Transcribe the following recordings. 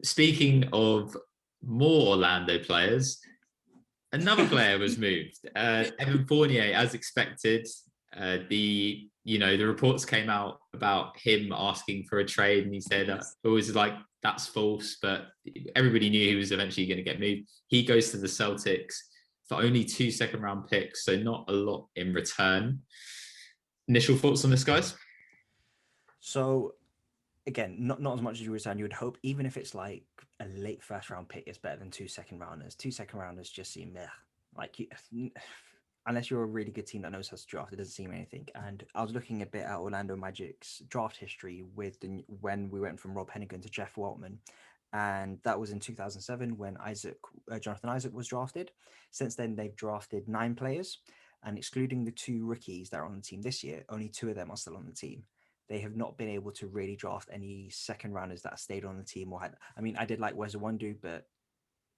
speaking of more Orlando players, another player was moved. Evan Fournier, as expected. The reports came out about him asking for a trade, and he said, "Always like that's false." But everybody knew he was eventually going to get moved. He goes to the Celtics for only 2 second-round picks, so not a lot in return. Initial thoughts on this, guys? So, again, not as much as you return. You would hope, even if it's like a late first-round pick, it's better than 2 second-rounders. 2 second-rounders just seem meh. Like, unless you're a really good team that knows how to draft, it doesn't seem anything. And I was looking a bit at Orlando Magic's draft history when we went from Rob Hennigan to Jeff Waltman, and that was in 2007 when Jonathan Isaac was drafted. Since then, they've drafted 9 players, and excluding the 2 rookies that are on the team this year, only 2 of them are still on the team. They have not been able to really draft any second rounders that stayed on the team or had. I mean, I did like Wes Iwundu, but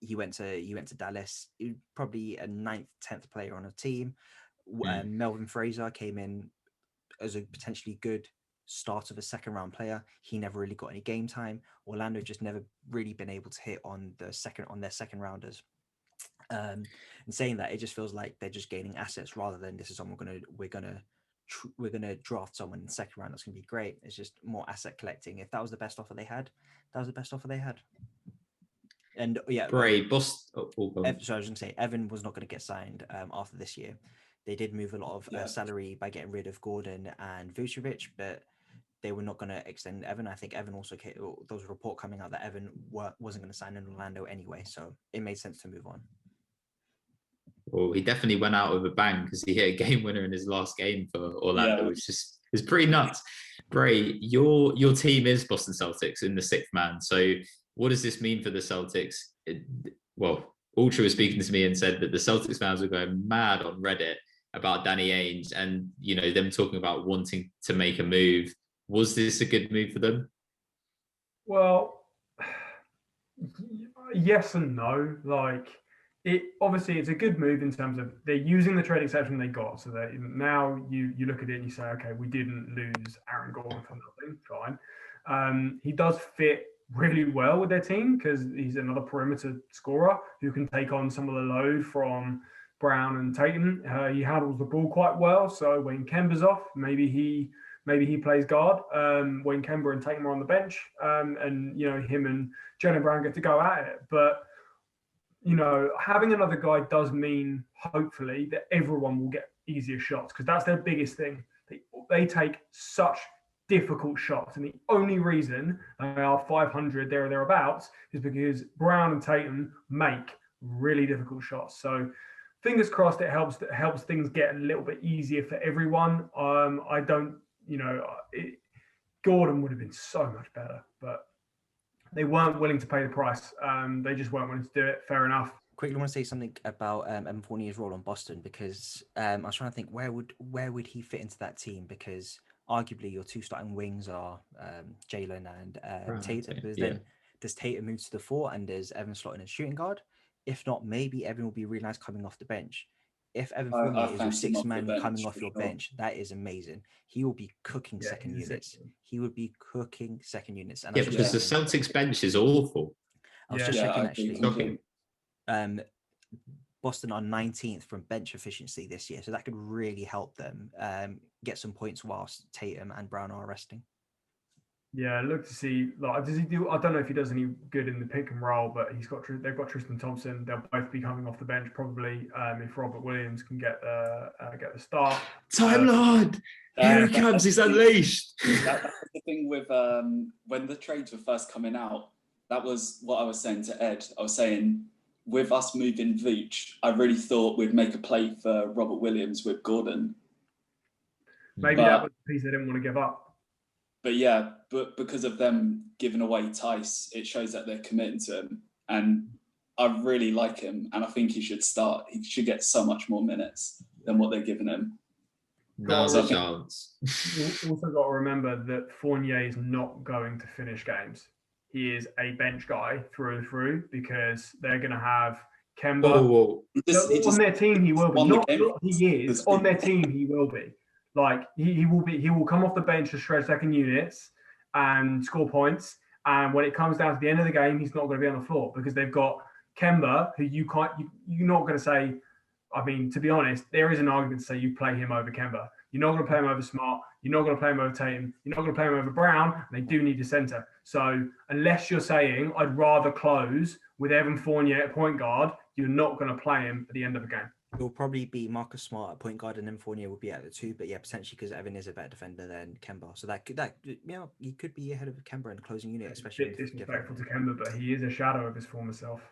he went to Dallas. He was probably a 9th, 10th player on a team. Melvin Fraser came in as a potentially good start of a second round player. He never really got any game time. Orlando just never really been able to hit on their second rounders. And saying that, it just feels like they're just gaining assets rather than this is someone we're gonna draft someone in the second round that's gonna be great. It's just more asset collecting. If that was the best offer they had, that was the best offer they had. And yeah, Bray, so I was going to say Evan was not going to get signed after this year. They did move a lot of salary by getting rid of Gordon and Vucevic, but they were not going to extend Evan. I think Evan also there was a report coming out that Evan wasn't going to sign in Orlando anyway, so it made sense to move on. Well, he definitely went out with a bang because he hit a game winner in his last game for Orlando, which is pretty nuts. Bray, your team is Boston Celtics in the 6th man. So what does this mean for the Celtics? Altira was speaking to me and said that the Celtics fans were going mad on Reddit about Danny Ainge and, them talking about wanting to make a move. Was this a good move for them? Well, yes and no. Obviously it's a good move in terms of they're using the trade exception they got, so that now you look at it and you say, okay, we didn't lose Aaron Gordon for nothing. Fine. He does fit really well with their team because he's another perimeter scorer who can take on some of the load from Brown and Tatum. He handles the ball quite well, so when Kemba's off, maybe he plays guard. When Kemba and Tatum are on the bench, and him and Jaylen Brown get to go at it, but having another guy does mean, hopefully, that everyone will get easier shots because that's their biggest thing. They take such difficult shots, and the only reason they are 500 there or thereabouts is because Brown and Tatum make really difficult shots. So, fingers crossed, it helps things get a little bit easier for everyone. Gordon would have been so much better, but they weren't willing to pay the price. They just weren't willing to do it. Fair enough. Quickly, I want to say something about Evan Fournier's role on Boston because I was trying to think where would he fit into that team, because arguably your 2 starting wings are Jaylen and Tatum. Then does Tatum move to the 4 and does Evan slot in as shooting guard? If not, maybe Evan will be really nice coming off the bench. If Evan Fournier is your 6th man coming off your bench, that is amazing. He will be cooking second units. He would be cooking second units. And because the Celtics bench is awful. I was just checking actually. Boston are 19th from bench efficiency this year, so that could really help them get some points whilst Tatum and Brown are resting. Yeah, look to see. Does he do? I don't know if he does any good in the pick and roll, but they've got Tristan Thompson. They'll both be coming off the bench probably. If Robert Williams can get the start. Time Lord, here he comes. He's unleashed. That's the thing with when the trades were first coming out. That was what I was saying to Ed. I was saying with us moving Vooch, I really thought we'd make a play for Robert Williams with Gordon. Maybe that was the piece they didn't want to give up. But because of them giving away Tice, it shows that they're committing to him. And I really like him, and I think he should start. He should get so much more minutes than what they're giving him. Now's a chance. You also got to remember that Fournier is not going to finish games. He is a bench guy through and through because they're going to have Kemba. On their team, he will be. Not he is. On their team, he will be. He will come off the bench to shred second units and score points, And when it comes down to the end of the game, he's not going to be on the floor because they've got Kemba, who you're not going to say. I mean, to be honest, there is an argument to say you play him over Kemba. You're not going to play him over Smart. You're not going to play him over Tatum. You're not going to play him over Brown. And they do need a center. So unless you're saying I'd rather close with Evan Fournier at point guard, you're not going to play him at the end of the game. It will probably be Marcus Smart at point guard, and then Fournier would be at the 2. But yeah, potentially because Evan is a better defender than Kemba, so that he could be ahead of Kemba in the closing unit, especially. It's disrespectful to Kemba, but he is a shadow of his former self.